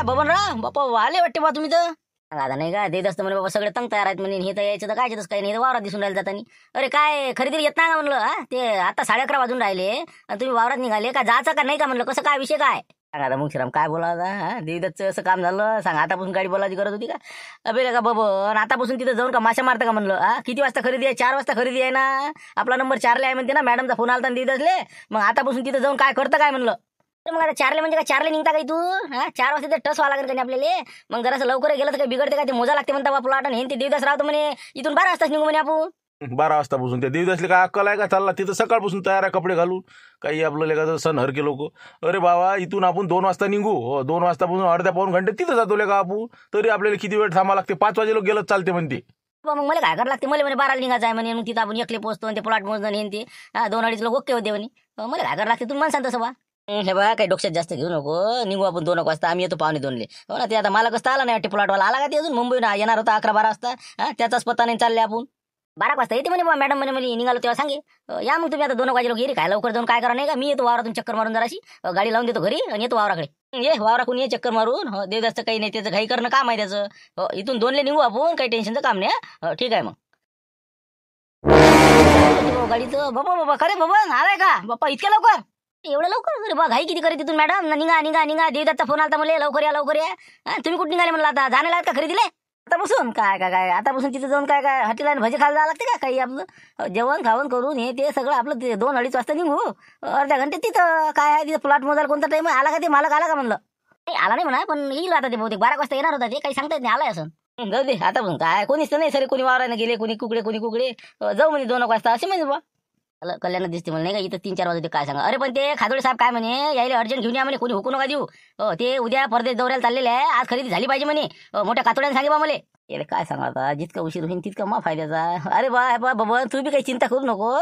बबनराव बाप्पा आले वाटते बा तुम्ही तर. आता नाही का देत असतं म्हणे बाबा सगळे तंग तयार आहेत म्हणे. हे तर यायचं तर काय येतच काही नाही, वावरात दिसून राहिले जातानी. अरे काय खरेदीला येत नाही का म्हणलं? हा ते आता 11:30 वाजून राहिले आणि तुम्ही वावरात निघाले का? जायचं का नाही का म्हणलं? कसं काय विषय काय सांगा आता मुक्षराम, काय बोला आता? हा देवीदासचं असं काम झालं सांगा, आतापासून गाडी बोलायची गरज होती का? अबे का बबन, आतापासून तिथं जाऊन का माशा मारता का म्हणलं? हा किती वाजता खरेदी आहे? 4 वाजता खरेदी आहे ना. आपला नंबर 4 आहे म्हणते ना, मॅडमचा फोन आला देवीदासले. मग आतापासून तिथं जाऊन काय करतं काय म्हणलं? मग आता 4 म्हणजे काय 4 निघता काही तू? हा 4 वाजता तर टस व्हावं लागेल का आपल्याला? मग जरासं लवकर गेलं तर काही बिघडते का? ते मोजा लागते म्हणता बा प्लॉट. आणि ते देवीदास राहतो म्हणे इथून 12 वाजताच निघू म्हणे आपण. 12 वाजतापासून त्या देवीदासले काय अक्कल आहे का? चालला तिथं सकाळपासून तयार आहे कपडे घालून. काही आपलं लेखा सण हरके लोक. अरे बाबा इथून आपण 2 वाजता निघू. 2 वाजतापासून अर्ध्या पाऊण घंटे तिथं जातो लेखा आपण. तरी आपल्याला किती वेळ थांबा लागते? 5 वाजे लोक गेलं चालते म्हणते. मग मला काय करायला लागते? मला म्हणे 12 निघायचं आहे म्हणे. मग तिथं आपण एकले पोहोचतो आणि ते प्लॉट मोजणं हे ते 2-2.5 लोक ओके होते म्हणे. मला काय करायला लागते तुम्ही मला सांगता तसं बा. हे बघा काही डोक्यात जास्त घेऊ नको. निघू आपण 2 वाजता. आम्ही येतो 2:45 हो ना. ते आता मला कसं आला नाही वाटते प्लॉटवाला. आला का ते अजून? मुंबई येणार होता 11-12 वाजता. त्याचाच पत्ता नाही. चालले आपण 12 वाजता येते म्हणे मॅडम म्हणे. मला निघालो तेव्हा सांगे या मग तुम्ही आता 2 वाजे लोक येईल काय लवकर जाऊन काय करा नाही का? मी येतो वावरातून चक्कर मारून जराशी गाडी लावून देतो घरी आणि येतो वावराकडे. ये वावराकडून ये चक्कर मारून. देवदासचं काही नाही, त्याचं घाई करणं काम आहे त्याचं. इथून 2 निघू आपण, काही टेन्शनचं काम नाही. ठीक आहे मग गाडीचं. बाबा खरे बाबा आलाय का बाप्पा इतक्या लवकर? एवढं लवकर? अरे बा घाई किती करे तिथून मॅडम. निघा निघा निघा. देवदासचा फोन आलता मला लवकर या लवकर या. तुम्ही कुठे निघाले म्हणलं? आता जाण्याला का खरेदीले? आतापासून काय काय काय आतापासून तिथे जाऊन काय काय हॉटेल आणि भजी खायला जावं लागते का? काही आपलं जेवण खावण करून हे ते सगळं आपलं 2-2.5 वाजता निघू. अर्ध्या घंटे तिथं काय आहे तिथं प्लॉट मोजायला कोणता टाइम आला का? ते मालक आला का म्हणलं? नाही आला नाही म्हणा, पण येईल आता. ते बहुतेक 12 वाजता येणार होता. ते काही सांगता येत नाही. आलाय असं. जाऊ दे आता. पण काय कोणीच तर नाही सर. कोणी वावरानं गेले, कोणी कुकडे जाऊ म्हणजे 2 वाजता असे म्हणजे बा. कल्याण दिसते मला नाही का इथं 3-4 वाजता काय सांगा. अरे पण ते खादोळे साहेब काय म्हणे यायला अर्जंट घेऊन या म्हणे. कोणी हुकू नका देऊ. ते उद्या परदेश दौऱ्याला चाललेले आहे. आज खरेदी झाली पाहिजे म्हणे. मोठ्या कातोड्याने सांगे बा मला. याला काय सांगा आता, जितका उशीर होईल तितका मा फायद्याचा. अरे बा बाबा तू बी काही चिंता करू नको.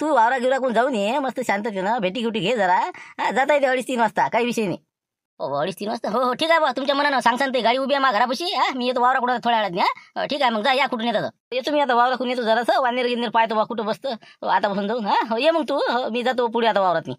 तू वावरा गिवरा कोण जाऊन ये मस्त शांततेनं भेटी घेटी घे जरा. जाता येते 2:30-3 वाजता काही विषय नाही. 2:30-3 वाजता हो ठीक आहे बा. तुमच्या मनानं सांगसान ते गाडी उभी आहे मा घरापाशी. मी येतो वावरा कुठं थोड्या वेळात. ठीक आहे मग जा. या कुठून येतं येतो मी आता वावरा कुठून येतो जरासं वानेर गिन्नेर पाहतो बा कुठं बसतं आतापासून जाऊन. ये मग तू. मी जातो पुढे आता वावरात. मी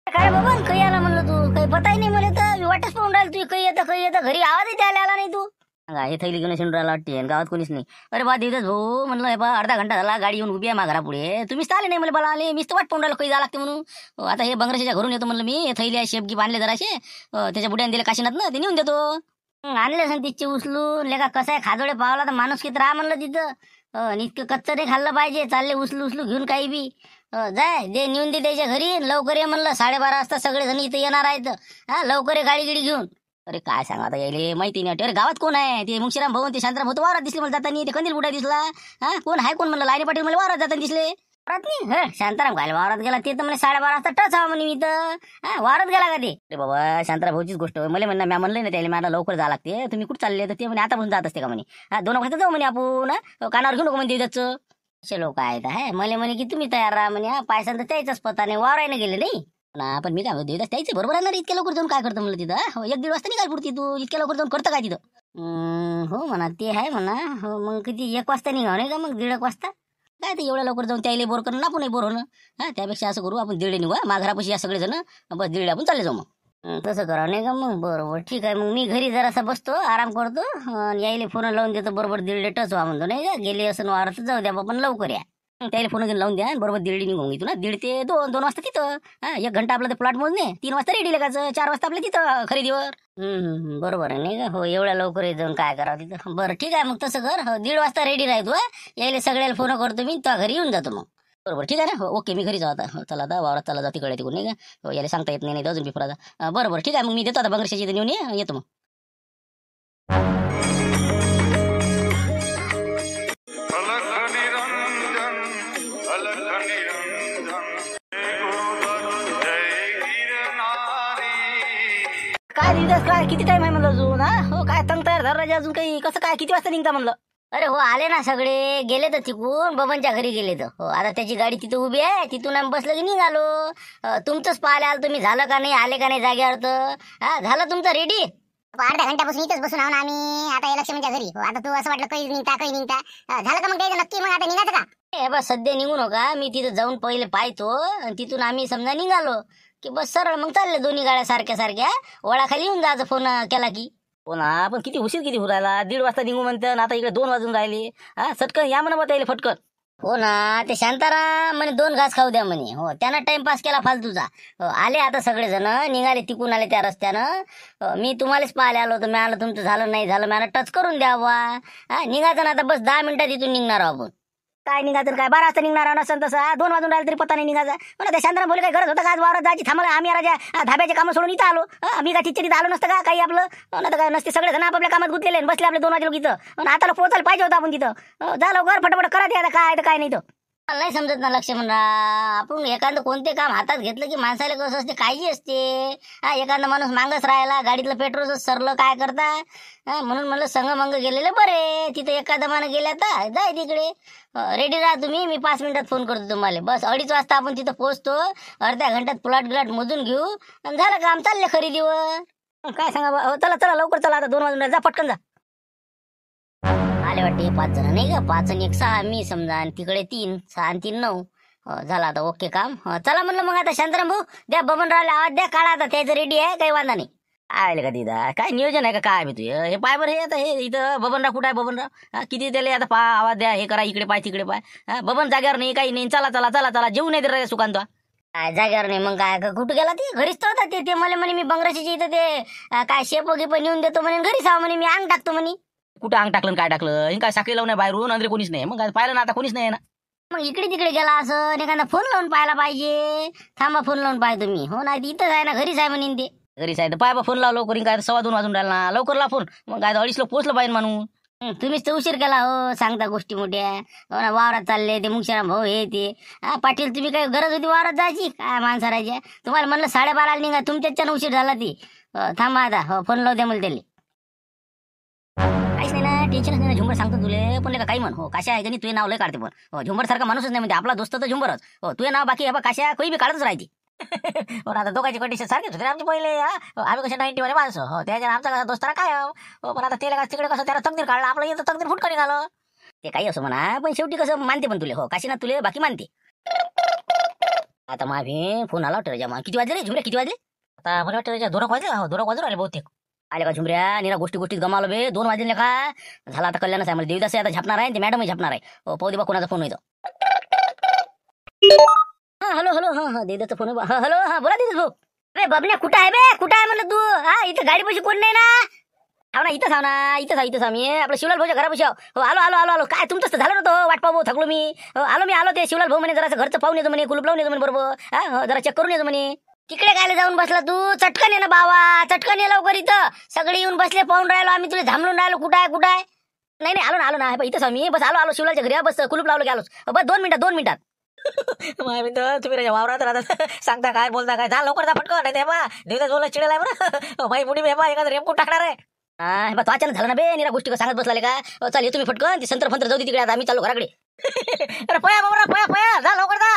काय बाबा काही आला म्हणलं तू? काही पताही नाही मला तर. मी वाटच पाहून राहिल तू काही येतं घरी आवाजही त्याला आला नाही तू. हे थैली घेऊन शिंडरायला वाटते गावात कोणीच नाही. अरे बा देवदास भाऊ म्हणलं हे बा अर्धा घंटा झाला गाडी येऊन उभी आहे मा घरापुढे. तुम्हीच तर आले नाही मला आले. मीच तर वाट पाहून राहिलो काही जा लागते म्हणून. आता हे बंगराच्या घरून येतो म्हणलं मी. हे थैली आहे शेपगी बांधले जराशे. त्याच्या बुड्याने दिले काशीनाथ ना ते नेऊन देतो. आणले असं तिचे उचलून लेका कसं आहे खादोडे पावला तर माणूस किती राहा म्हणलं तिथं. इतकं कच्चं नाही खाल्लं पाहिजे. चालले उचलू घेऊन काही बी. जाय दे नेऊन दे त्याच्या घरी. लवकर ये म्हणलं 12:30 वाजता सगळेजण इथं येणार आहेत. लवकर ये गाडी गिडी घेऊन. अरे काय सांगा आता यायले माहिती नाही. अरे गावात कोण आहे? ते मुक्षराम भाऊ ते शांताराम भाऊ वावरात दिसले मला जातानी. ते कंदील बुडा दिसला. कोण आहे कोण म्हणलं? लाईनी पाटील मला वावरात जाताना दिसले. वावरात नाही शांताराम घाल वावरात गेला. ते तर मला 12:30 वाजता टच हवा म्हणे मी तर. वावरात गेला का ते? अरे बाबा शांताराम भाऊचीच गोष्ट मला म्हणणं मी म्हणलं ना त्याला मला लवकर जावं लागते. तुम्ही कुठं चालले? तर ते म्हणे आतापासून जात असते का म्हणे. 2 वाजता जाऊ म्हणे आपण. कानावर घेऊ नको म्हणते त्याचं. असे लोक आहेत. मला म्हणे की तुम्ही तयार राहा म्हणे. पायसान तर त्याचाच पता नाही. वावरायला गेले नाही ना. पण मी काय म्हणतो देवदास त्याचे बरोबर आहे ना. इतक्या लवकर जाऊन काय करतं म्हणलं तिथं? 1-1.5 वाजता निघाल पुरती तू. इतक्या लवकर जाऊन करतं काय तिथं? हो म्हणा ते आहे म्हणा. हो मग किती 1 वाजता निघाव नाही का? मग 1:30 वाजता काय ते एवढ्या लवकर जाऊन त्याला बोर करणं आपण बोर होणं. त्यापेक्षा असं करू आपण 1:30 निघू. माघरापाशी या सगळेजण बस 1:30 आपण चालले जाऊ. मग तसं करा नाही का? मग बरोबर ठीक आहे. मग मी घरी जरासा बसतो आराम करतो. यायला फोन लावून देतो बरोबर 1:30 टच व्हा म्हणतो नाही का? गेले असं वारात जाऊ द्या पण लवकर या. त्याला फोन घेऊन लावून द्या. बरोबर 1:30 निघून इथून 1:30 ते 2 वाजता तिथं. 1 घंटा आपला ते प्लॉट मोजणे. 3 वाजता रेडी लगायचं. 4 वाजता आपल्या तिथं खरेदीवर. बरोबर आहे नाही का? हो एवढ्या लवकर जाऊन काय करावं तिथं. बरं ठीक आहे मग तसं कर. 1:30 वाजता रेडी राहतो. यायला सगळ्याला फोन करतो मी. तो घरी येऊन जातो मग. बरोबर ठीक आहे ना? हो ओके मी घरी जाऊ आता. चला आता वावरात चला जा तिकडे तिकडून नाही का? याला सांगता येत नाही अजून बिफराचा. बरोबर ठीक आहे मग मी देतो आता बंगरशाची इथं नेऊन येतो मग. काय दिवस काय किती टाइम आहे म्हणलं अजून? हो काय तंग तयार झाला अजून काही कसं काय किती वाजता निघता म्हणलं? अरे हो आले ना सगळे. गेले तर तिकून बबनच्या घरी गेले तर. हो आता त्याची गाडी तिथं उभी आहे. तिथून आम्ही बसलं की निघालो. तुमचंच पाहायला आलो तुम्ही. झालं का नाही? आले का नाही जागेवर तर? झालं तुमचं रेडी? अर्ध्या घंट्यापासून इथंच बसून आहो ना आम्ही. आता या लक्ष्मीच्या घरी. आता तू असं वाटलं काही निघता झालं का? मग काही नक्की मग आता निघायचं का? बस सध्या निघू नका. मी तिथं जाऊन पहिले पाहतो आणि तिथून आम्ही समजा निघालो. की बस सरळ मग चालले दोन्ही गाड्या सारख्या सारख्या वळाखाली येऊन जायचं फोन केला की. हो ना, पण किती उशीर किती राहिला, 1:30 वाजता निघू म्हणतं आता इकडे 2 वाजून राहिले. सटकन या म्हणा बता येईल फटकन. हो ना, ते शांताराम म्हणे 2 घास खाऊ द्या म्हणे. हो, त्यानं टाइमपास केला फालतूचा. आले आता सगळेजण निघाले तिकून आले त्या रस्त्यानं. मी तुम्हालाच पाहायला आलो होतो. मी आलं तुमचं झालं नाही झालं मी टच करून द्यावा. निघायचं ना आता बस 10 मिनिटात इथून निघणार आहोत आपण. काय निघायचं काय 12 वाजता निघणार नसन तसं 2 वाजून राहिले तरी पत्ता नाही निघायचा. मला त्या शांताराम बोले काय गरज होतं का आज वावरात जायची. थांबला आम्ही राजा धाब्याचे कामं सोडून इथं आलो. आम्ही काय तिथे आलो नसतं का काही आपलं ना काय नसते. सगळेजण आपापल्या कामात गुंतलेले बसले आपले 2 वाजे लोक इथं. आता पोहोचायला पाहिजे होतं आपण तिथं. जा लवकर फटाफट करा ते आता काय तर काय नाही तर. मला नाही समजत ना लक्ष्मण राव, आपण एखादं कोणते काम हातात घेतलं की माणसाला कसं असते काळजी असते. एखादा माणूस मागच राहिला गाडीतलं पेट्रोल सरलं काय करता. म्हणून म्हणलं संगमंग गेलेले बरे. तिथं एखादा माणूस गेल्या तर जाय तिकडे. रेडी राहा तुम्ही, मी 5 मिनिटात फोन करतो तुम्हाला. बस 2:30 वाजता आपण तिथं पोहोचतो. अर्ध्या घंट्यात प्लॉट गिलाट मोजून घेऊ आणि झालं काम चालले खरेदीवर. काय सांगा चला चला लवकर चला आता 2 वाजून जा पटकन जा. आले वाटते 5 जण नाही का, 5 आणि 1 6 मी समजा आणि तिकडे 3 6 आणि 3 9. झालं आता ओके काम. चला म्हणलं मग आता शांताराम भाऊ द्या बबनरावला आवाज द्या काढा आता त्याचं रेडी आहे काही वांधा नाही. आले का दिदा काय नियोजन आहे का काय मी तुझं हे पाय बरं हे आता हे इथं बबनराव कुठं आहे बबनराव. किती त्याला आता आवाज द्या हे करा इकडे पाय तिकडे पाय. बबन जागेवर नाही काही नाही. चला चला चला चला जेवू नाही रे सुकांत काय जागेवर नाही. मग काय कुठं गेला ते घरीच तर होता ते मला म्हणे मी बंगराशीची इथं ते काय शेप गिप नेऊन देतो म्हणे घरी जावं म्हणे मी अंग टाकतो म्हणे. कुठं अंग टाकलं काय टाकलं हे काय साखळी लावून बाहेरून अंदरे कोणीच नाही. मग काय पाहिलं ना आता कोणीच नाही ना. मग इकडे तिकडे गेला असं एखादा फोन लावून पाहायला पाहिजे. थांबा फोन लावून पाहिजे तुम्ही. हो ना इथंच आहे ना घरीच आहे म्हणे ते घरीच आहे. पाय फोन लाव लवकर काय 2:15 वाजून राहिला ना लवकर ला फोन. मग काय 2:30 ला पोहोचलं पाहिजे म्हणून. तुम्हीच तर उशीर केला हो सांगता गोष्टी मोठ्या. हो ना वावरात चालले ते मुक्षाराम भाऊ हे ते. पाटील तुम्ही काय गरज होती वावरात जायची काय माणसारायच्या. तुम्हाला म्हणलं 12:30 निघा तुमच्याच्यानं उशीर झाला ती. थांबा आता हो फोन लावू द्या मला त्याला. काहीच नाही ना टेन्शनच नाही ना. झुंबर सांगतो तुले पण का काही म्हण. हो काशा आहे का नाही तुझे नाव लय काढते पण. हो झुंबर सारखा माणूसच नाही म्हणजे आपला दोस्त तर झुंबरच. हो तुझे नाव बाकी काशा काही बी काढतच राहते. पण आता दोघांची कंडिशन सारखीच होते आमची पहिले. आम्ही कसे 90 मध्ये माणसं. हो त्याच्या आमचा कसा दोस्ताना काय हो. पण आता त्याला तिकडे कसं त्याला तकदीर काढलं आपलं इथं तकदीर फुटका निघालं. ते काही असं म्हणा पण शेवटी कसं मानते पण तुले. हो काशीनाथ तुले बाकी मानते. आता मागे फोन आला वाटतं किती वाजले रे झुमऱ्या किती वाजले. आता मला वाटतं दोरक वाजले. हो दोरक वाजून आले बहुतेक. आले का झुमऱ्या निरा गोष्टीत गमावलं बे 2 वाजले का. झाला आता कल्याणच आहे मला देवदास आता झपणार आहे ते मॅडमही झपणार आहे. हो पाहू दे बा कोणाचा फोन येतो. हॅलो हॅलो हा देवदासचा फोन हॅलो हा बोला देवदास भाऊ. अरे बबन्या कुठं आहे बे कुठं आहे म्हणलं तू. इथं गाडी पैसे कोण नाही ना. हा ना इथंच ना इथंच मी आपलं शिवलाल भाऊच्या घरापाशी. हो आलो आलो आलो आलो काय तुमचं झालं नव्हतं वाट पाहू थकलो मी. आलो ते शिवलाल भाऊ म्हणे जरा घरचं पाहून येतो म्हणे कुलूप लावून येतो म्हणे बरोबर. जरा चेक करून येतो म्हणे. तिकडे काय जाऊन बसला तू चटकन ये ना बाबा चटकन ये लवकर. इथं सगळे येऊन बसले पाहून राहिलो आम्ही तुला थांबलून राहिलो कुठं आहे नाही नाही आलो ना इथंच मी बस आलो शिवलालच्या घरी बस कुलूप लावलं गेलो बस 2 मिनिटात. तुम्ही वावरात राहता सांगता काय बोलता काय जा लवकर जा पटकन नाही बा देवदास बोलला चिडेला बरं माई मुडी बेबा एखादं रेमकूट टाकणार आहे. तो अचानक झालं ना बे निरा गोष्टी सांगत बसला का. चाल तुम्ही फटकन ती संतर फंतर जाऊ दे तिकडे आता आम्ही चालू घराकडे. अरे पया बाबा पया जा लवकर जा.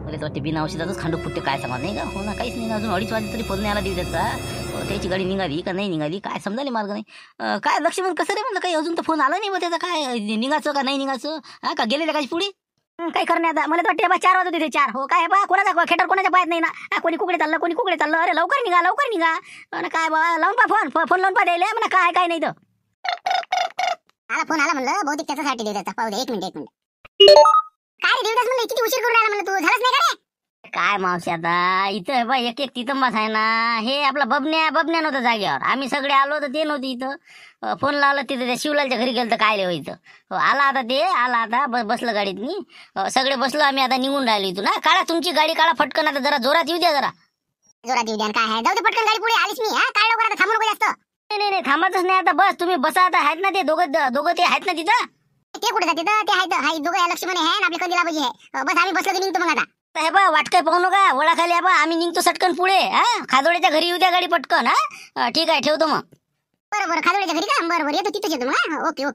मला वाटते बिना औषधातच खांडू फुटते काय समज नाही का. हो ना काहीच नाही अजून 2:30 वाजले तरी फोन नाही आला देवदासचा. त्याची गाडी निघाली का नाही निघाली काय समजायला मार्ग नाही. काय लक्ष्मण कसं रे म्हणलं काही अजून तर फोन आला नाही मग त्याचा काय निघायचं का नाही निघायचं. का गेलेलं काही पुढे काही करणे आता मला वाटते 4 वाजत होते 4. हो काय बा कोणाचा खेटर कोणाच्या पायात नाही ना. कोणी कुकडे चाललं अरे लवकर निघा काय बा लावून पा फोन लावून पा द्यायला म्हणा काय नाही तर. आला फोन आला म्हणलं बहुतेक त्याच्यासाठी देवदासचा पाहू दे 1 मिनिट. काय रे देवदास म्हणलं किती उशीर करून राहिला म्हणलं तू झालंच नाही का रे. काय मावशी आता इथं बा एक तिथं बस आहे ना. हे आपला बबन्या नव्हतं जागेवर आम्ही सगळे आलो तर ते नव्हते इथं. फोन लावला तिथं त्या शिवलालच्या घरी गेलं तर काय व्हायचं. आला आता बसलं गाडीत मी सगळे बसलो आम्ही आता निघून राहिलो इथून. काढा तुमची गाडी काढा फटकन आता जरा जोरात येऊ द्या जोरात येऊ द्या काय आहे जाऊ दे पटकन गाडी पुढे आलीच मी. काय लवकर आता थांबू नको जास्त. नाही थांबातच नाही आता बस तुम्ही बसा आता आहेत ना ते दोघं ते आहेत ना तिथं. ते कुठे जाते ते आहेत दोघं लक्ष्मण आहे आपले कंदीला बाजी आहे. बस आम्ही बसलो की निघतो मग आता. हे बा वाट काय पाहू नका वळाखाली आहे बा आम्ही निघतो सटकन पुढे. खादोड्याच्या घरी येऊ द्या गाडी पटकन. ठीक आहे ठेवतो मग. बरं खादोड्याच्या घरी का बरं येतो तिथंच येतो मग. ओके काय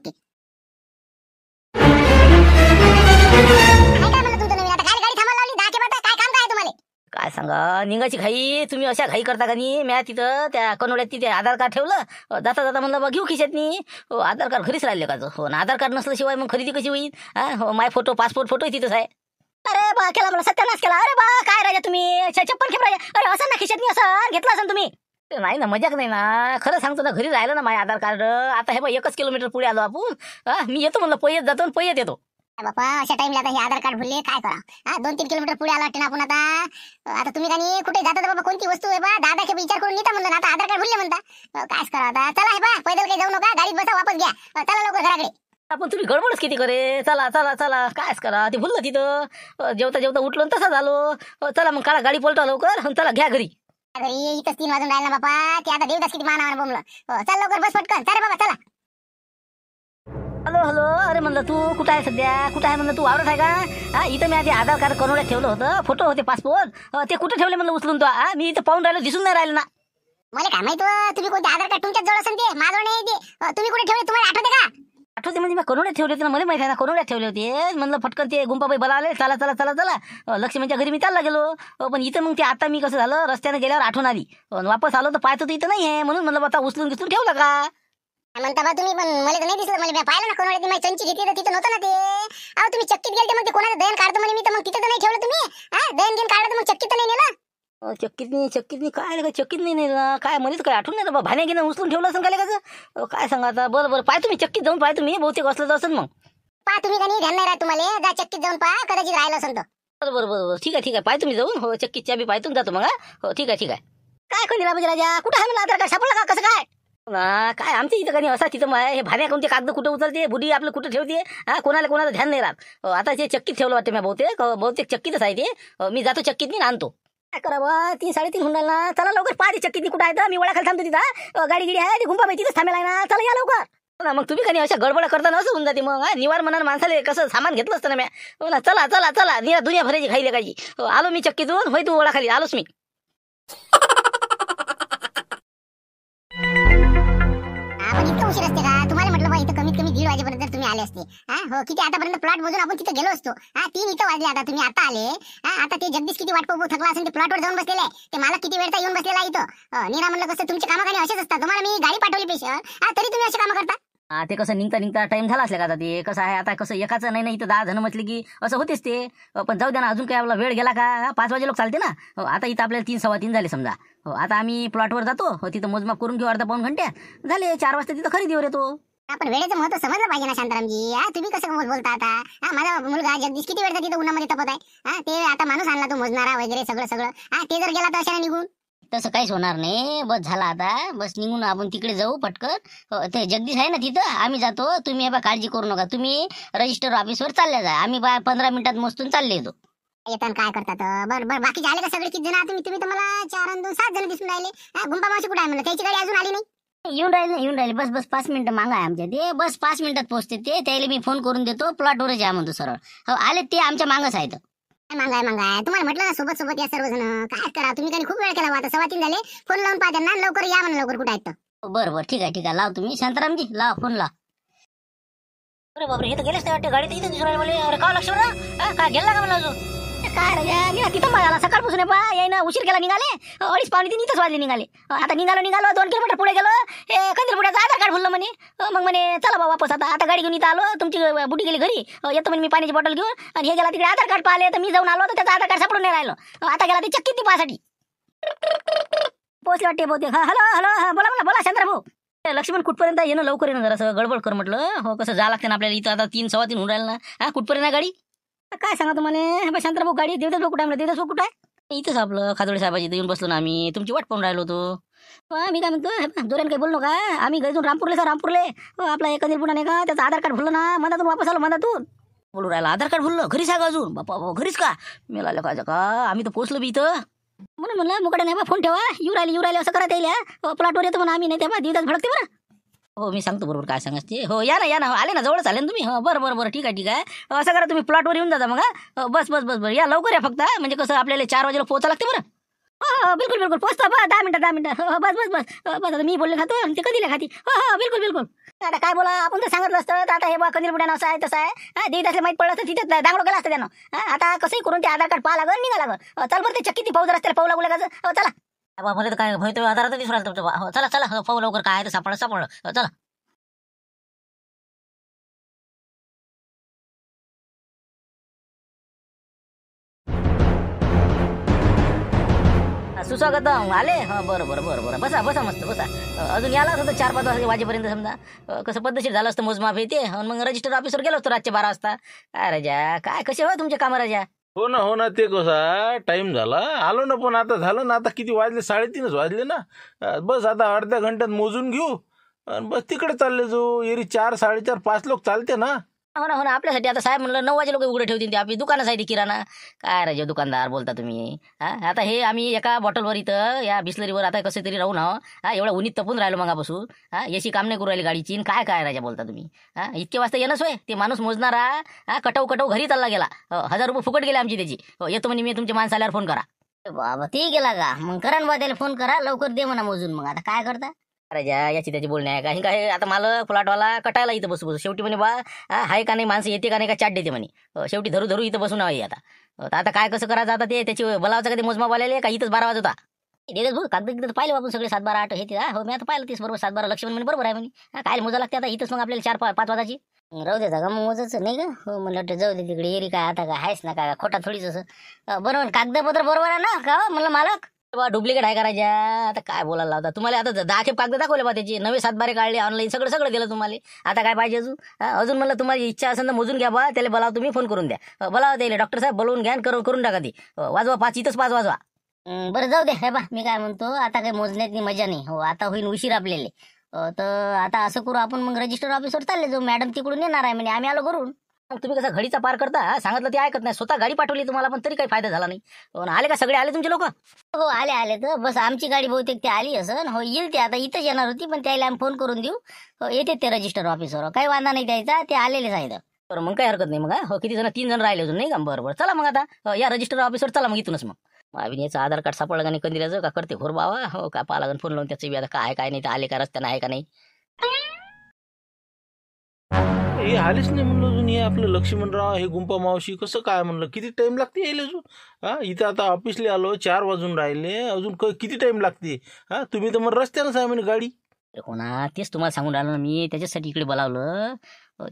म्हणलं तुमचं नवीन आता काय गाडी थांबायला लावली 10 च्या काय काम काय तुम्हाला. काय सांगा निघायची घाई तुम्ही अशा घाई करता का नाही. म्या तिथं त्या कनोड्यात तिथे आधार कार्ड ठेवलं जाता म्हणलं बघ घेऊ खिशात नाही. हो आधार कार्ड घरीच राहिले का हो ना. आधार कार्ड नसल्याशिवाय मग खरेदी कशी होईल. हो माय फोटो पासपोर्ट फोटो तिथंच आहे. अरे बा केला मला सत्यानाश केला. अरे बा काय राजा तुम्ही चप्पल खेप राजा. अरे असं ना खिशात असं घेतला असं तुम्ही. नाही ना मजाक नाही ना. खरं सांगतो ना घरी राहिलं ना माझं आधार कार्ड. आता हे बा 1 किलोमीटर पुढे आलो आपण. मी येतो म्हणलं पयत जातो पयत येतो. बापा अशा टाइमला आता हे आधार कार्ड भरले काय करा. 2-3 किलोमीटर पुढे आला वाटतं ना आपण आता तुम्ही काही कुठे जाता बाबा कोणती वस्तू आहे बा दादा के विचार करून नेता म्हणलं ना आता आधार कार्ड भरले म्हणता. काय करा आता. चला हे बा पैदल काही जाऊ नका गाडीत बसा वापस घ्या. चला लवकर घराकडे. आपण तुम्ही गडबडच किती करे. चला चला चला कायच करा ते भुललं तिथं. जेवता जेवता उठलो तसा झालो. चला मग काढा गाडी पलटा लवकर चला घ्या घरी. घरी इथंच 3 वाजून राहिला बापा. ते आता देवदास किती मानावर बोंबलं. चल लवकर बस पटकन. चला बाबा चला. Hello hello. अरे म्हणलं तू कुठं आहे सध्या. कुठं आहे म्हणलं तू वावरत आहे का. इथं मी आधी आधार कार्ड करून ठेवलं होतं. फोटो होते पासपोर्ट. ते कुठे ठेवले म्हणलं उचलून तो. मी इथं पाहून राहिलो दिसून नाही राहिलं ना. मला काय माहित तुम्ही कोणते आधार कार्ड तुमच्याच जवळ असेल ते माझं नाही ते. तुम्ही कुठे ठेवले तुम्हाला आठवते का. आठवते म्हणजे मी करोड्यात ठेवले होते ना. मला माहिती आहे ना करोड्यात ठेवले होते. म्हणलं फटकन ते गुंपाबाई बोलावले चला चला चला चला लक्ष्मीच्या घरी मी चालला गेलो. पण इथं मग ते आता मी कसं झालं रस्त्याने गेल्यावर आठवण आली. वापस आलो तर पाहतो तर इथं नाही आहे. म्हणून म्हणलं आता उचलून घेऊन ठेवलं का. म्हणता बा तुम्ही पण मला तर नाही दिसलं. मला पाहिलं ना कोणाला ती माझी चंची घेतली तर तिथं नव्हतं ना ते. अहो तुम्ही चक्कीत गेलते मग ते कोणाचं दयन काढतो म्हणे मी तर मग तिथं तर नाही ठेवलं तुम्ही. दयन घेऊन काढलं तर मग चक्कीत तर नाही नेलं. चक्कीत नाही काय चक्कीत नाही काय मध्येच काय आठवण नाही भाण्या घेणं उचलून ठेवलं असं काय काय सांगा आता. बरं बरं पाय तुम्ही चक्कीत जाऊन पाय तुम्ही बहुतेक असलं तर असेल मग. पा तुम्ही का नाही ध्यान नाही राहत तुम्हाला. जा चक्कीत जाऊन पहा कदाचित राहिलं असेल तर. बरं बरं बरं ठीक आहे पाय तुम्ही जाऊन. हो चक्कीच्या बी पायतून जातो मग. हो ठीक आहे. काय कोणी म्हणजे राजा कुठं आहे मला आधार कार्ड सापडलं का कसं काय. काय आमच्या इथं काही असा तिथं हे भाण्या कोणते कागद कुठं उचलते बुडी आपलं कुठं ठेवते. कोणाला ध्यान नाही राहत. आता ते चक्कीत ठेवलं वाटतं मी बहुतेक चक्कीतच आहे ते. मी जातो चक्कीत मी आणतो. काय करावं 3-3:30 होऊन राहिला ना. चला लवकर पाहा चक्कीत कुठं आहे तर मी वळाखाली थांबतो तिथं. गाडी आहे ती गुंपाबाई तिथंच थांबेल आहे ना. चला या लवकर. मग तुम्ही काही अशा गडबड करताना असं होऊन जाते मग. निवार मनानं माणसाला कसं सामान घेतलं असतं ना मी. चला चला चला दुनिया भरायची खायला काळजी. आलो मी चक्कीतून होय तू वळाखाली आलोच मी. आपण इतकं उशीर असते का तुम्हाला म्हटलं बा इथं कमीत कमी 1:30 वाजेपर्यंत तुम्ही आले असते. हो किती आतापर्यंत प्लॉट मोजून आपण तिथे गेलो असतो. 3 इथं वाजले आता तुम्ही आता आले. आता ते जगदीश किती वाट पाहू थकला असेल ते प्लॉटवर जाऊन बसलेले आहे. ते मला किती वेळचा येऊन बसलेला आहे इथं. निरा म्हणलं कसं तुमचे कामाखाली असेच असतात. तुम्हाला मी गाडी पाठवली पेशल तरी तुम्ही असे कामं करता. ते कसं निघता टाइम झाला असल्या का आता ते कसं आहे आता कसं एकाचं नाही इथं 10 जण म्हटले की असं होतेच ते. पण जाऊ द्या ना अजून काय आपला वेळ गेला का. 5 वाजे लोक चालते ना. आता इथं आपल्याला 3-3:15 झाले समजा. आता आम्ही प्लॉटवर जातो. तिथं मोजमाप करून घेऊ अर्धा पाऊण घंट्या झाले. 4 वाजता तिथं खरेदीवर येतो. आपण वेळेचं महत्व समजलं पाहिजे ना शांतारामजी. तुम्ही कसं बोलता आता. माझा मुलगा जगदीश किती वेळचा तिथं उन्हामध्ये तपत आहे. ते आता माणूस आणला तो मोजणारा वगैरे सगळं. ते जर गेला तर अशाने निघून तसं काहीच होणार नाही. बस झाला आता. बस निघून आपण तिकडे जाऊ पटकन. ते जगदीश आहे ना तिथं आम्ही जातो. तुम्ही काळजी करू नका. तुम्ही रजिस्टर ऑफिसवर चालले जा. आम्ही 15 मिनिटात मोजून चालले येतो. येतात काय करतात. बरं बाकीचे आले का सगळे किती जण. तुम्ही तर मला 4 आणि 2 7 जण दिसून राहिले. गुंपा मावशी कुठे आहे म्हणलं त्याची गाडी अजून आली नाही. येऊन राहिले बस 5 मिनिटं मागा आहे आमच्या ते. बस 5 मिनिटात पोहोचते ते. त्याला मी फोन करून देतो प्लॉटवरच या म्हणतो सरळ. हो आले ते आमच्या मागच आहेत. मागाय तुम्हाला म्हटलं ना सोबत या सर्वजण. काय करा तुम्ही काही खूप वेळ केला. आता 3:15 झाले. फोन लावून पाहा त्यांना लवकर या म्हणून लवकर कुठे आहेत तर. बरं ठीक आहे लाव तुम्ही शांतारामजी लाव फोन लाव. अरे बापरे हे तर गेलेच नाही वाटते. गाडी तर इथं दिसून राहिली मला. अरे का लक्ष्मण काय गेला का मला अजून. काय रे तिथं मला सकाळपासून यायनं उशीर केला निघाले. 2:30-3 इथंच वाजले निघाले. आता निघालो 2 किलोमीटर पुढे गेलो. हे कंदीरपुड्याचं आधार कार्ड भरलं म्हणे. मग म्हणे चला बा वापस. आता गाडी घेऊन इथं आलो. तुमची बुटी गेली घरी. येतो म्हणे मी पाण्याची बॉटल घेऊन. आणि हे गेला तिकडे आधार कार्ड पाहिले तर मी जाऊन आलो तर त्याचं आधार कार्ड सापडून नाही राहिलो. आता गेला ते चक्कीत पाहासाठी पोहोचले वाटते बहुतेक. हॅलो बोला शांताराम भाऊ. लक्ष्मण कुठपर्यंत येणं लवकर येणं जरा गडबड कर म्हटलं. हो कसं जा लागते ना आपल्याला इथं. आता 3-3:15 होऊन राहिलं ना. कुठपर्यंत गाडी काय सांगा तुम्हाला. शांताराम भाऊ गाडी देवदास भाऊ कुठे आहे. देवदास भाऊ कुठं आहे. इथंच आपलं खादोडे साहेबाची इथं येऊन बसलो ना आम्ही. तुमची वाट पाहून राहिलो होतो. मी काय म्हणतो जोराने काही बोललो का. आम्ही गजून रामपूरले आपला एक कंदीरपुडा नाही का त्याचं आधार कार्ड भरलं ना. मनातून वापस आलो मनातून बोलू राहिला. आधार कार्ड भरलं घरीच आहे का अजून. बापा घरीच का. मेला का आम्ही तर पोहोचलो बी इथं. म्हणून म्हणलं मुकडे नाही बा फोन ठेवा. येऊ राहिले असं करा येईल. प्लॉटवर येतो म्हणून आम्ही नाही तेव्हा दिवस भडकते बरं. हो मी सांगतो बरोबर काय सांगायचे. हो या ना आले ना जवळच आले ना तुम्ही. हो बरं ठीक आहे. असं करा तुम्ही प्लॉटवर येऊन जाता मग. बस या लवकर या फक्त. म्हणजे कसं आपल्याला 4 वाजेला पोहोचा लागते बरं. हो बिलकुल पोहोचता बा 10 मिनिटं. हो बस आता मी बोलले खातो ते कधी खाती. हो बिलकुल. आता काय बोला आपण तर सांगितलं असतं. आता हे बा कंदीरपुड्यानं असं आहे तसं आहे. देत असले माहीत पडलं असतं तिथेच दांगडो गेला असतं त्यानं. आता कसंही करून ते आधार कार्ड पाहा लागल निघा लागल. चल बरं ते चक्की ती पाहू जर असते पाहू लागू लागायचं. चला मला तर काय भयतो आधार दिसून राहिलं तुमचं. चला पाहू लवकर काय आहे तर सापडलं चला. सुस्वागतम आले बरं बरं बरं बरं बसा बसा मस्त बसा अजून यालाच होतं 4-5 वाजेपर्यंत समजा कसं पद्धतशीर झालं असतं मोजमाप हे ते आणि मग रजिस्टर ऑफिसवर गेलो असतो रातचे 12 वाजता. काय राजा काय कसे हो तुमचे कामं राजा. हो ना ते कसा टाइम झाला आलो ना पण आता झालं ना आता किती वाजले 3:30 वाजले ना बस आता अर्ध्या घंट्यात मोजून घेऊ आणि बस तिकडे चालले जाऊ एरी 4, 4:30, 5 लोक चालते ना. हो ना आपल्यासाठी आता साहेब म्हणलं 9 वाजे लोक उघडे ठेवतील ते आपली दुकानच आहे ती किराणा. काय राजा दुकानदार बोलता तुम्ही आता हे आम्ही एका बॉटलवर इथं या बिस्लरीवर आता कसं तरी राहून एवढं उन्हीत तपून राहिलो मगापासून याची काम नाही करू राहिली गाडीची काय राजा बोलता तुम्ही इतके वाजता येणंच होय ते माणूस मोजणारा कटव घरी चालला गेला 1000 रुपये फुकट गेले आमची त्याची येतो म्हणे मी तुमच्या माणसं आल्यावर फोन करा. बाबा ते गेला का मग करा ना बा त्याला फोन करा लवकर दे म्हणा मोजून. मग आता काय करता राजा याची त्याची बोलणे आहे काही काय आता मला फ्लॅटवाला कटायला इथं बसू शेवटी म्हणे बा आहे का नाही माणसं येते का नाही का चाट देते म्हणे शेवटी धरू इथं बसून हवी आता काय कसं करायचं आता ते त्याची बोलावचं का ते मोजमाप आलेले का इथंच 12 वाजता कागद पाहिले आपण सगळे 7, 12, 8 हे ते हो मी आता पाहिलं 30 बरोबर 7, 12 लक्ष म्हणे बरोबर आहे म्हणे काय मोजा लागते आता इथंच मग आपल्याला 4, 5 वाजाची राहू देता का मग मोजच नाही का हो म्हणलं वाटतं जाऊ दे तिकडे एरी काय आता काय आहेच ना काय खोटा थोडीच असं बरोबर कागदपत्र बरोबर आहे ना का म्हणलं मालक डुप्लिकेट आहे का राजा. आता काय बोलायला लावता तुम्हाला आता 10 खेप कागद दाखवले बा त्याचे नवे 7-12 काढले ऑनलाईन सगळं दिलं तुम्हाला. आता काय पाहिजे अजून म्हणलं तुम्हाला इच्छा असेल तर मोजून घ्या बा त्याला बोलाव तुम्ही फोन करून द्या बोलावा त्याला डॉक्टर साहेब बोलवून घ्या करून टाका ती वाजवा 5 इथंच 5 वाजवा. बरं जाऊ दे हे बा मी काय म्हणतो आता काही मोजण्यात मजा नाही हो आता होईल उशीर आपल्याला तर आता असं करू आपण मग रजिस्टर ऑफिसवर चालले जाऊ मॅडम तिकडून येणार आहे म्हणजे आम्ही आलो करून. तुम्ही कसं घडीचा पार करता सांगितलं ते ऐकत नाही स्वतः गाडी पाठवली तुम्हाला पण तरी काही फायदा झाला नाही. आले का सगळे आले तुमचे लोक. हो आले तर बस आमची गाडी बहुतेक ते आली असं हो येईल ते आता इथंच येणार होती पण त्याला आम्ही फोन करून देऊ येते ते रजिस्टर ऑफिसवर काही वांधा नाही द्यायचा ते आलेलेच आहेत. बरं मग काही हरकत नाही मग हो किती जण 3 जण राहिले अजून नाही का बरोबर चला मग आता या रजिस्टर ऑफिसवर चला मग इथूनच मग अभिनयाचं आधार कार्ड सापडलं का नाही कंदिराचं का करते घोर बाबा हो का पालागन फोन लावून त्याचं आता काय नाही तर आले का रस्त्यानं आहे का नाही. हे आलेच नाही म्हणलं अजून हे आपलं लक्ष्मणराव हे गुंपा मावशी कसं काय म्हणलं किती टाइम लागते यायला अजून इथं आता ऑफिसला आलो 4 वाजून राहिले अजून किती टाइम लागते तुम्ही तर मग रस्त्यानंच आहे म्हणे गाडी. हो ना तेच तुम्हाला सांगून राहिलो ना मी त्याच्यासाठी इकडे बोलावलं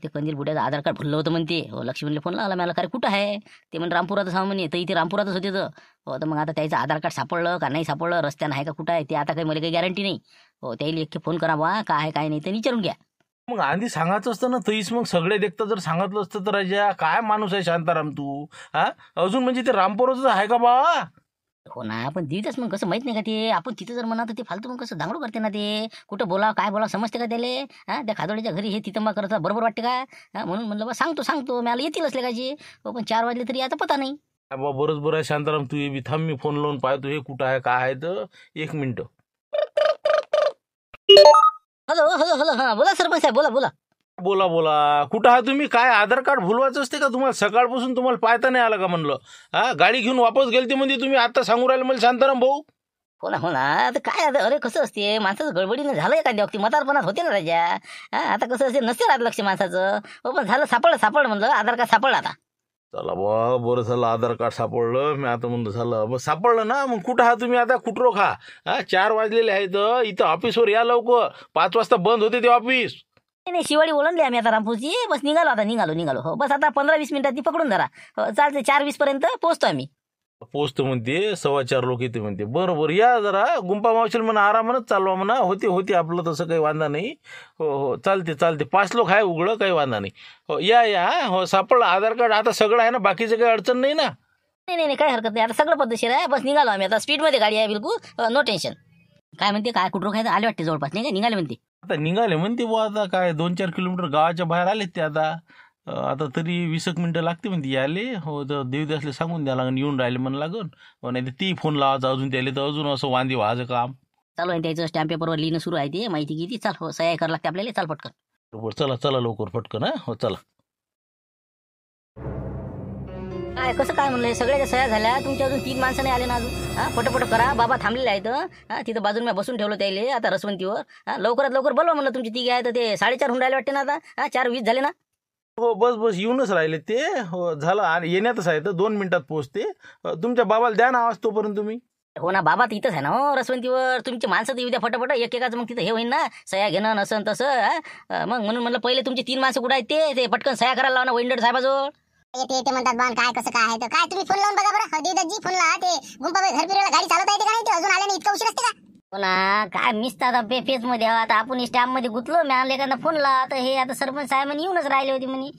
ते कंदील बुड्याचं आधार कार्ड भरलं होतं म्हणते लक्ष्मणला फोन लावला मला काय कुठं आहे ते म्हणजे रामपुरातच हा म्हणे तर इथे रामपुरातच होते तर मग आता त्याचं आधार कार्ड सापडलं का नाही सापडलं रस्त्यानं आहे का कुठं आहे ते आता काही मला काही गॅरंटी नाही त्याला एक फोन करा बा काय आहे काय नाही तर विचारून घ्या. मग आधी सांगायचं असतं ना तरीच मग सगळे देखता जर सांगितलं असतं तर राजा काय माणूस आहे शांताराम तू अजून म्हणजे ते रामपुराचं आहे का बा. हो ना पण दिवस मग कसं माहित नाही का ते आपण तिथं जर म्हणा तर ते फालतू मग कसं दांगडू करते ना ते कुठं बोला काय बोला समजते का त्याले त्या खादोडीच्या घरी हे तिथं मग करता बरोबर वाटते का म्हणून म्हणलं बा सांगतो मला येतील असले काची पण 4 वाजले तरी आता पता नाही. बा बरोबर आहे शांताराम तू बी थांब मी फोन लावून पाहतो हे कुठं आहे काय आहे तर 1 मिनिट. हॅलो हा बोला सरपंच साहेब बोला कुठं आहात तुम्ही काय आधार कार्ड भुलवायचं असते का तुम्हाला सकाळपासून तुम्हाला पाहता नाही आलं का म्हणलं गाडी घेऊन वापस गेलते म्हणजे तुम्ही आता सांगू राहिले मला शांताराम भाऊ. हो ना आता काय अरे कसं असते माणसाचं गडबडीनं झालं एखाद्या वक्ती म्हातारपणात होते ना राजा आता कसं असते नसते राहत लक्ष माणसाचं पण झालं सापड म्हणलं आधार कार्ड सापडलं आता. चला बा बरं झालं आधार कार्ड सापडलं मी आता म्हणतो झालं बस सापडलं ना मग कुठं आहात तुम्ही आता कुठरो खा 4 वाजलेले आहेत इथं ऑफिसवर या लवकर 5 वाजता बंद होते ते ऑफिस. नाही शिवाडी ओळखली आम्ही आता रामपूरची बस निघालो हो बस आता 15-20 मिनिटात ती पकडून धरा चालते 4:20 पर्यंत पोहोचतो आम्ही. पोचतो म्हणते 4:15 लोक येते म्हणते बरोबर या जरा गुंपा मावशील म्हणा आरामानच चालवा म्हणा होते आपलं तसं काही वांधा नाही हो चालते 5 लोक आहे उघडं काही वांधा नाही हो या हो सापडलं आधार कार्ड आता सगळं आहे ना बाकीचं काही अडचण नाही ना. नाही काही हरकत नाही आता सगळं पद्धतशीर आहे बस निघालो आम्ही आता स्पीडमध्ये गाडी आहे बिलकुल नो टेन्शन. काय म्हणते काय कुठं खायचं आले वाटते जवळपास नाही का निघाले म्हणते. आता निघाले म्हणते बुवा आता काय 2-4 किलोमीटर गावाच्या बाहेर आलेत ते आता तरी 20 मिनिटं लागते म्हणते याले हो तर देवदासले सांगून द्या लागन येऊन राहिले म्हणा लागन नाही तर ती फोन लावायचा अजून त्याले तर अजून असं वांदी व्हायचं काम चालू आहे त्याचं स्टॅम्प पेपरवर लिहिणं सुरू आहे ते माहिती किती चाल हो सह्या करावं लागते आपल्याला चाल पटकन. बरोबर चला लवकर पटकन हो चला. काय कसं काय म्हणलं सगळ्याच्या सह्या झाल्या तुमच्या अजून 3 माणसं नाही आले ना अजून पटपट करा बाबा थांबलेले आहेत तिथं बाजून मी बसून ठेवलं त्याले आता रसवंतीवर लवकरात लवकर बोलवा म्हणलं तुमची 3 आहे तर ते 4:30 होऊन राहिले वाटते ना आता 4:20 झाले ना. हो बस येऊनच राहिले ते हो झालं आणि येण्यातच आहे तर 2 मिनिटात पोहोचते तुमच्या बाबाला द्या ना आवाज तोपर्यंत तुम्ही. हो ना बाबा तर इथंच आहे ना हो रसवंतीवर तुमची माणसं तर येऊ द्या फटाफट एकेकाच मग तिथं हे होईल ना सह्या घेणं नसन तसं मग म्हणून म्हणलं पहिले तुमची 3 माणसं कुठं आहेत ते पटकन सह्या करायला लावा ना वैंडर साहेबाजवळ. येते येते म्हणतात बाण, काय कसं काय आहे तर काय तुम्ही फोन लावून बघा बरं. देवदासजी फोन लावा. ते गुंपाबाई घर फिरायला गाडी चालवता येते का नाही, ते अजून आले नाही, इतका उशीर असते का? हो ना, काय मिस्त आता फेस मध्ये आता आपण स्टॅम्प मध्ये गुतलो. मी आणले एखादा फोन लावा तर हे आता सरपंच साहेब म्हणे येऊनच राहिले होते म्हणे.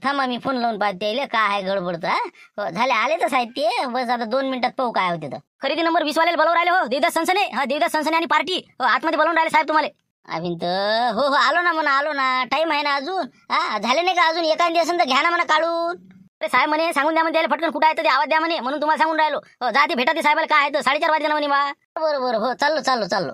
थांबा मी फोन लावून पाहते काय आहे गडबडतं. झाले आले तर साहेब ते, बस आता 2 मिनिटात पाहू काय होते तर. खरेदी नंबर 20 वाले बोलवून राहिले हो, देवदास सनसने. देवदास सनसने आणि पार्टी आतमध्ये बोलवून राहिले साहेब तुम्हाला. अभिन तर हो हो आलो ना म्हणा, आलो ना, टाइम आहे ना अजून. झाले नाही का अजून? एखादी असेल तर घ्या ना म्हणा काढून. अरे साहेब म्हणे सांगून द्या म्हणे त्याला फटकन कुठं आहे तर ते आवाज द्या म्हणे, म्हणून तुम्हाला सांगून राहिलो. जा ते भेटा ते साहेबाला काय आहे तर 4:30 वाजले ना म्हणे बा. बरोबर हो, चाललो चाललो चाललो.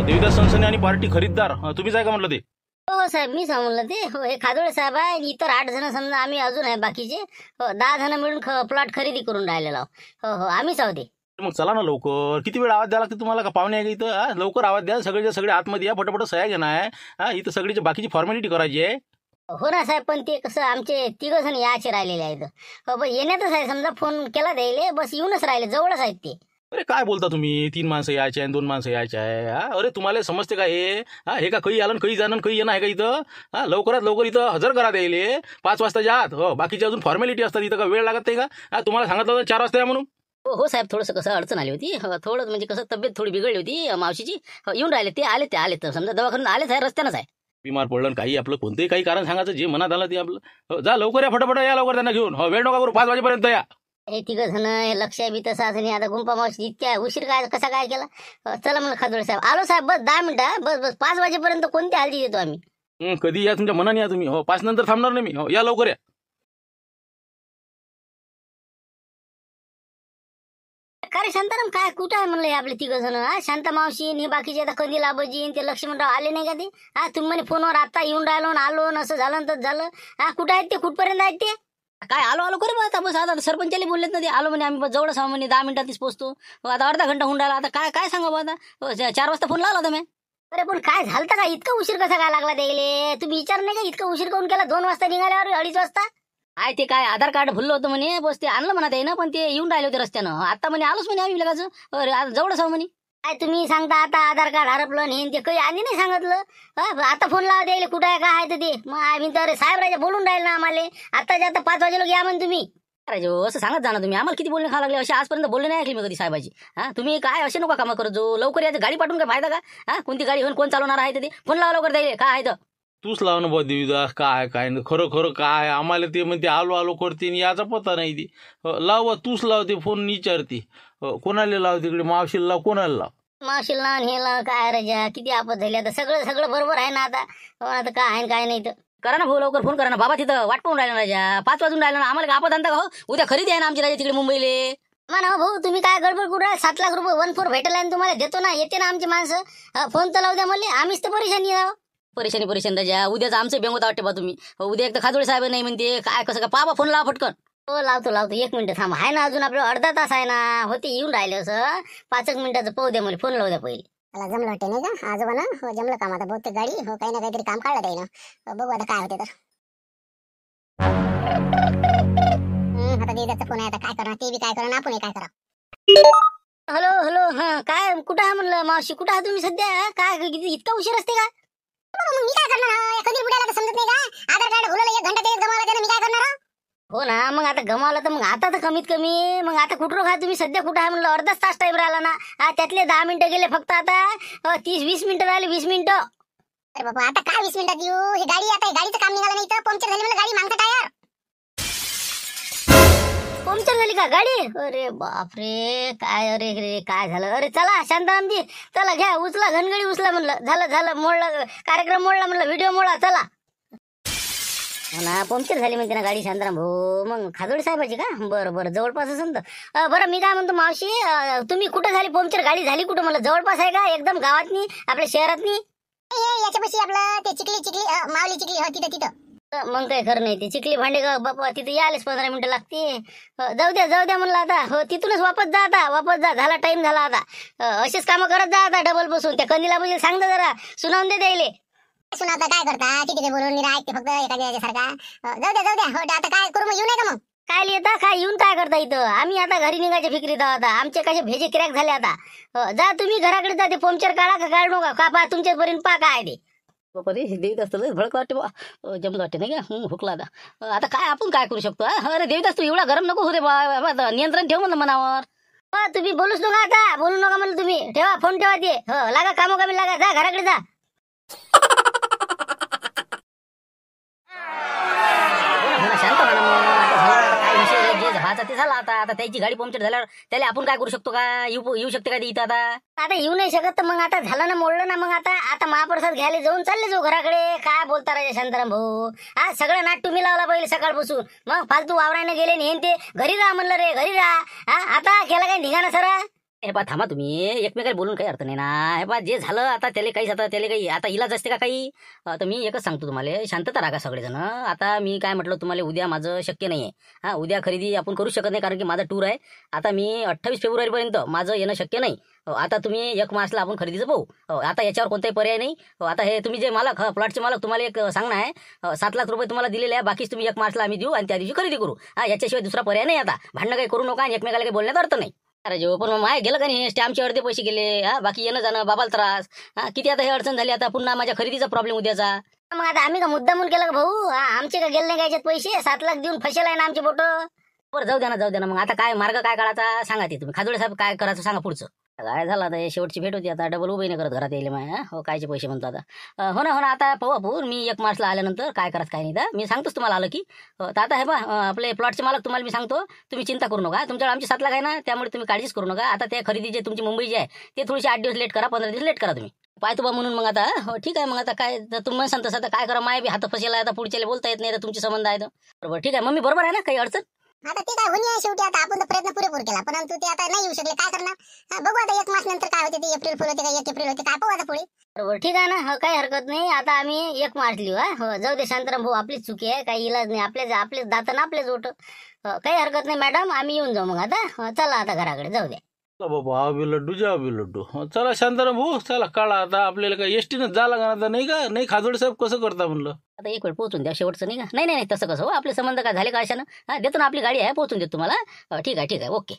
देवीदास सनसने आणि पार्टी खरीददार तुम्हीच आहे का म्हटलं ते? हो साहेब मी सांगून ते. हो हे खादोळे साहेब आहे, इतर 8 जण समजा आम्ही अजून आहे बाकीचे. हो 10 जण मिळून प्लॉट खरेदी करून राहिलेलो. हो हो आम्हीच आहोत ते. मग चला ना लवकर. किती वेळ आवाज द्यावा लागते तुम्हाला? का पाहुणे आहे का इथं? लवकर आवाज द्या. सगळेच्या सगळे आतमध्ये या, फटाफट सह्या घेणार आहे. इथं सगळीची बाकीची फॉर्मॅलिटी करायची आहे. हो ना साहेब, पण ते कसं आमचे 3 जण याचे राहिलेले आहेत. हो बस येण्यातच आहे समजा, फोन केला द्यायले बस येऊनच राहिले, जवळच आहेत ते. अरे काय बोलता तुम्ही? 3 माणसं यायचे आहे, 2 माणसं यायचे आहे. अरे तुम्हाला समजते का हे? हे का काही आलं काही जाणं काही येणं आहे का इथं? लवकरात लवकर इथं हजर करा द्यायले 5 वाजता आत. हो बाकीची अजून फॉर्मॅलिटी असतात इथं. का वेळ लागत नाही का? तुम्हाला सांगितलं होतं 4 वाजता या म्हणून. हो हो साहेब, थोडंसं कसं अडचण आली होती. थोडं म्हणजे कसं तब्येत थोडी बिघडली होती मावशीची. येऊन राहिले ते, आले तर समजा दवाखान्यात आलेच आहे, रस्त्यानंच आहे. बिमार पडलं काही आपलं कोणतंही काही कारण सांगायचं, जे मनात आलं ते आपलं. जा लवकर या, फटाफट या लवकर त्यांना घेऊन. हो वेळ नका करू, 5 वाजेपर्यंत या. हे 3 जण लक्ष बी तसं असं नाही. आता गुंपा मावशी इतक्या उशीर काय कसा काय केला? चला म्हणलं खादोळे साहेब. आलो साहेब, बस 10 मिनिटं. बस 5 वाजेपर्यंत कोणती हल्दी देतो आम्ही. कधी या तुमच्या मनाने या तुम्ही. हो 5 नंतर थांबणार नाही मी. हो या लवकर या. का रे शांताराम, काय कुठं आहे म्हणलं हे आपले 3 जण? शांता मावशी हे बाकीचे आता कधी लाभजी ते लक्ष्मणराव आले नाही का ते? तुम्ही म्हणे फोनवर आता येऊन राहिलो ना आलो ना, असं झालं तर झालं. कुठं आहेत ते? कुठपर्यंत आहेत ते? काय आलो करे बा. आता बस आता सरपंचाला बोललेत ना ते, आलो म्हणे आम्ही, बस जवळच आहो म्हणे, 10 मिनिटातच पोहोचतो. आता अर्धा घंटा होऊन राहिला. आता काय सांगा बा आता. 4 वाजता फोन लावला होता मी. अरे पण काय झालं का? इतका उशीर कसा काय लागला द्यायले? तुम्ही विचार नाही का इतका उशीर करून केला? 2 वाजता निघाल्यावर 2:30 वाजता. ते काय आधार कार्ड भरलं होतं म्हणे, बस ते आणलं म्हणा ते ना, पण ते येऊन राहिले होते रस्त्यानं. आता म्हणे आलोच म्हणे आम्ही लगाचं, जवळच आहो म्हणे. काय तुम्ही सांगता आता आधार कार्ड हरपलं हे ते काही आधी नाही सांगितलं? आता फोन लावा द्यायला कुठं आहे काय आहे तर ते. मग आम्ही तर साहेब राजा बोलून राहिले ना आम्हाला. आता 5 वाजेला या म्हण तुम्ही. अरे जो असं सांगत जा ना तुम्ही. आम्हाला किती बोलणे खावं लागले, असे आजपर्यंत बोलले नाही ऐकली मी कधी साहेबाची. तुम्ही काय असे नका कामं करत जो. लवकर यायचं, गाडी पाठवून काय फायदा का? कोणती गाडी होऊन कोण चालवणार आहे ते? फोन लावा लवकर द्यायला काय आहे तर. तूच लाव ना बा देवीदास. काय नाही खरं काय आम्हाला ते म्हणते आलो करते याचा पत्ता नाही ती. लाव बा, तूच लावते फोन विचारते. कोणाला लाव तिकडे? मावशीला लाव, कोणाला लाव? मावशील ना हे लाव. काय राजा किती आपत झाली आता. सगळं बरोबर आहे ना आता. आता काय आहे काय नाही तर. करा ना भाऊ, लवकर फोन करा ना बाबा. तिथं वाट पाहून राहिला राजा. 5 वाजून राहिला ना. आम्हाला आपत आणता का हो? उद्या खरेदी आहे ना आमची राजा तिकडे मुंबईले. म्हणा भाऊ तुम्ही काय गडबड कुठं? 7 लाख रुपये 1/4 भेटला तुम्हाला देतो ना. येते ना आमची माणसं. फोन तर लावू द्या मला. आम्हीच तर परेशानी आहो. परेशानी राजा. उद्याच आमचं बेंगोत वाटते बा तुम्ही. उद्या एक तर खादोळे साहेब नाही म्हणते काय कसं का. पाबा फोन लावा फटकन. हो लावतो 1 मिनिट थांबा. आहे ना अजून आपलं अर्धा तास आहे ना. होते येऊन राहिले असं 5 मिनिटाचं पाहू द्या मला. फोन लावू द्या पहिले. मला जमलं वाटते नाही का आजोबा ना? हो जमलं काम आता. बहुतेक गाडी हो काही ना काहीतरी काम काढलं जाईल ना. बघू आता काय होते तर. आता देवदासचा फोन आहे. आता काय करणार? ते बी काय करणार, आपण काय करा. हॅलो काय कुठं आहे म्हणलं? मावशी कुठं आहे तुम्ही सध्या? काय इतका उशीर असते का? मग मी काय करणार? कधी बुडायला तर समजत नाही का? आधार कार्ड भुललं 1 घंटा तेच गमावला त्यानं, मी काय करणार? हो ना, मग आता गमावलं तर मग आता तर कमीत कमी. मग आता कुठं खा तुम्ही सध्या कुठं आहे म्हणलं? अर्धाच तास टाइम राहिला ना. त्यातले 10 मिनिटं गेले फक्त. आता 30-20 मिनिटं राहिले. 20 मिनिटं. अरे बाबा आता काय 20 मिनिटात येऊ? ही गाडी आता गाडीचं काम निघालं नाही तर पंक्चर झाली म्हणलं गाडी. मागचं टायर पंक्चर झाली का गाडी? अरे बापरे काय. अरे रे काय झालं? अरे चला शांतारामजी चला घ्या उचला घनगडी उचला म्हणलं. झालं मोडला कार्यक्रम, मोडला म्हणलं, व्हिडिओ मोडा चला. ना पंक्चर झाली म्हणते ना गाडी शांताराम भाऊ. मग खादोळे साहेबाची का? बरं जवळपास असेल तर. बरं मी काय म्हणतो मावशी, तुम्ही कुठं झाली पंक्चर? गाडी झाली कुठं म्हणलं? जवळपास आहे का? एकदम गावातनी आपल्या शहरातनी? याच्यापाशी आपलं ते चिखली मावली चिखली हो तिथं. मग काय खरं नाही. ते चिखली भांडे का बापा तिथे यायलाच 15 मिनिटं लागते. जाऊ द्या म्हणलं आता. हो तिथूनच वापस जा. झाला टाइम झाला आता. असेच कामं करत जा आता डबल बसून. त्या कंदीला म्हणजे सांगता जरा सुनावून दे द्यायले. सुनावता काय करता? किती बोलून निरा ऐकते फक्त एखाद्या सारखा. जाऊ द्या. हो आता काय करू मग? येऊ नये का मग? काय लिहिता काय येऊन काय करता इथं? आम्ही आता घरी निघायच्या फिक्रीत आहोत आता. आमचे कसे भेजे क्रॅक झाले आता. जा तुम्ही घराकडे जा. ते पंक्चर काढा का काढू नका का पा तुमच्यापर्यंत पा काय ते. बापा रे देवीदास तर भडक वाटते बा जमलं वाटते नाही का हुकला आता काय आपण काय करू शकतो अरे देवीदास तू एवढा गरम नको होते बा नियंत्रण ठेव म्हणलं मनावर. तुम्ही बोलूच नका आता, बोलू नका म्हणलं तुम्ही. ठेवा फोन, ठेवा ते. लागा कामोकामी लागा, जा घराकडे जा. शांत म्हणा मग. आता झालं, काय विषय जे व्हायचा ते झालं. आता त्याची गाडी पंक्चर झाल्यावर त्याला आपण काय करू शकतो का? येऊ शकते का ते इथं आता? आता येऊ नाही शकत तर मग आता झालं ना, मोडलं ना. मग आता महाप्रसाद घ्यायला जाऊन चालले जाऊ घराकडे. काय बोलता राजा शांताराम भाऊ? सगळं नाट तुम्ही लावला पहिले सकाळपासून. मग फालतू वावराने गेले नाही ते. घरी राहा म्हणलं रे, घरी राहा. आता केला काही ढिगाणा सरा. हे पा थांबा तुम्ही, एकमेकाला बोलून काही अर्थ नाही ना. हे पा जे झालं आता त्याला काही आता इलाज असते का काही? तर मी एकच सांगतो तुम्हाला, शांतता राहा सगळेजण. आता मी काय म्हटलं तुम्हाला, उद्या माझं शक्य नाही आहे. उद्या खरेदी आपण करू शकत नाही कारण की माझा टूर आहे. आता मी 28 फेब्रुवारीपर्यंत माझं येणं शक्य नाही. आता तुम्ही 1 मार्चला आपण खरेदीचं पाहू. आता याच्यावर कोणताही पर्याय नाही. आता हे तुम्ही जे मालक, प्लॉटचे मालक, तुम्हाला एक सांगणं आहे, 7 लाख रुपये तुम्हाला दिलेले आहे. बाकीच तुम्ही 1 मार्चला आम्ही देऊ आणि त्या दिवशी खरेदी करू. याच्याशिवाय दुसरा पर्याय नाही. आता भांडणं काही करू नका आणि एकमेकाला काही बोलण्यात अर्थ नाही. अरे जेव्हा पण माय गेलं का नाही, स्टॅम्पचे अर्धे पैसे गेले. बाकी येणं जाणं बाबाला त्रास. किती आता हे अडचण झाली. आता पुन्हा माझ्या खरेदीचा प्रॉब्लेम उद्याचा. मग आता आम्ही का मुद्दा म्हणून केलं का भाऊ? आमचे का गेले नाही घ्यायचे पैसे? 7 लाख देऊन फसेल आहे ना आमचे बोट. बरं जाऊ द्या ना. मग आता काय मार्ग काय काढायचा सांगा ते तुम्ही. खाजोडे साहेब काय करायचं सांगा पुढचं. काय झालं आता, शेवटची भेट होती. आता डबल उभे नाही करत घरात यायला माय. हो कायचे पैसे म्हणतो आता. हो ना आता पाहू आपण. मी 1 मार्चला आल्यानंतर काय करायचं काय नाही. मी सांगतोच तुम्हाला आलं की. तर आता हे बा आपले प्लॉटचे मालक तुम्हाला मी सांगतो, तुम्ही चिंता करू नका. तुमच्याकडे आमची 7 लाख आहे ना, त्यामुळे तुम्ही काळजीच करू नका. आता त्या खरेदी जे तुमची मुंबईची आहे ते थोडीशी 8 दिवस लेट करा, 15 दिवस लेट करा तुम्ही. पाहतो बा म्हणून मग आता. हो ठीक आहे. मग आता काय तुम्ही सांगता आता काय करा, माय बी हात फसेला. आता पुढच्याला बोलता येत नाही. तर तुमचे संबंध आहेत. बरोबर ठीक आहे. मम्मी बरोबर आहे ना, काही अडचण? आता ते काय होणी आहे शेवटी. आता आपण तर प्रयत्न पुरेपूर केला, परंतु ते आता नाही येऊ शकले. काय करणार? बघू आता 1 मार्च नंतर काय होते ते. एप्रिल फुल होते का 1 एप्रिल होते काय पाहू आता पुढे. बरोबर ठीक आहे ना. काही हरकत नाही. आता आम्ही 1 मार्च लिहू. हो जाऊ दे शांताराम भाऊ, आपलीच चुकी आहे. काही इलाज नाही. आपलेच दातन आपलेच ओट. काही हरकत नाही मॅडम, आम्ही येऊन जाऊ मग आता. चला आता घराकडे जाऊ द्या. बाबा हा बी लड्डू जा बी लड्डू. चला शांताराम भाऊ, चला काढा आता. आपल्याला काय एसटीनं जा लागणार आता नाही का? नाही खाजोडे साहेब कसं करता म्हणलं. आता एक वेळ पोहोचून द्या शेवटचं नाही का? नाही तसं कसं हो, आपले संबंध काय झाले का अशानं? देतो ना, आपली गाडी आहे, पोहोचून देतो तुम्हाला. ठीक आहे ओके.